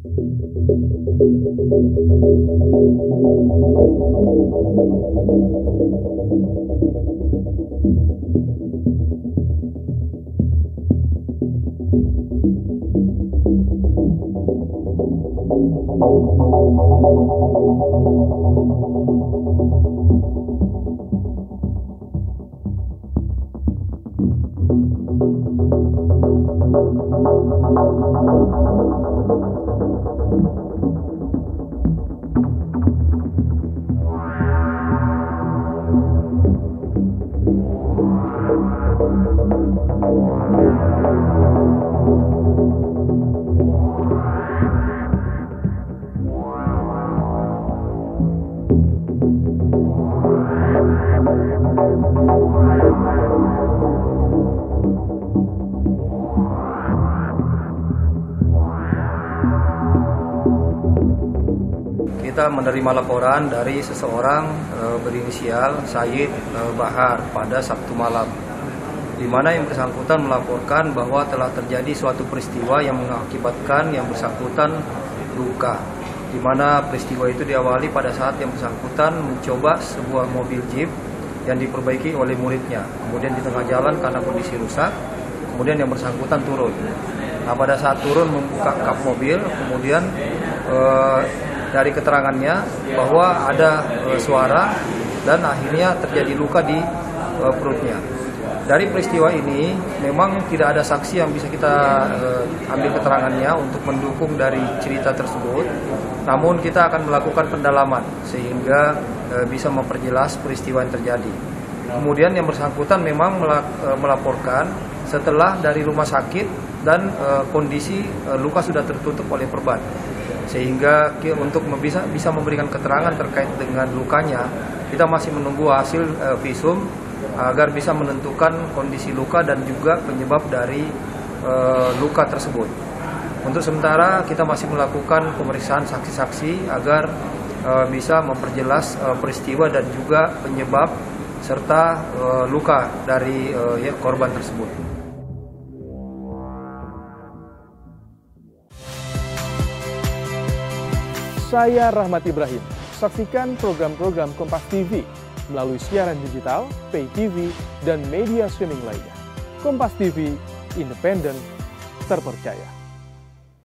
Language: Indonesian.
Kita menerima laporan dari seseorang berinisial Said Bahar pada Sabtu malam, di mana yang bersangkutan melaporkan bahwa telah terjadi suatu peristiwa yang mengakibatkan yang bersangkutan luka, di mana peristiwa itu diawali pada saat yang bersangkutan mencoba sebuah mobil jeep yang diperbaiki oleh muridnya. Kemudian di tengah jalan karena kondisi rusak, kemudian yang bersangkutan turun. Nah, pada saat turun membuka kap mobil, kemudian dari keterangannya bahwa ada suara dan akhirnya terjadi luka di perutnya. Dari peristiwa ini memang tidak ada saksi yang bisa kita ambil keterangannya untuk mendukung dari cerita tersebut. Namun kita akan melakukan pendalaman sehingga bisa memperjelas peristiwa yang terjadi. Kemudian yang bersangkutan memang melaporkan setelah dari rumah sakit dan kondisi luka sudah tertutup oleh perban. Sehingga untuk bisa memberikan keterangan terkait dengan lukanya, kita masih menunggu hasil visum agar bisa menentukan kondisi luka dan juga penyebab dari luka tersebut. Untuk sementara kita masih melakukan pemeriksaan saksi-saksi agar bisa memperjelas peristiwa dan juga penyebab serta luka dari korban tersebut. Saya Rahmat Ibrahim. Saksikan program-program Kompas TV melalui siaran digital, pay TV, dan media streaming lainnya. Kompas TV, independen, terpercaya.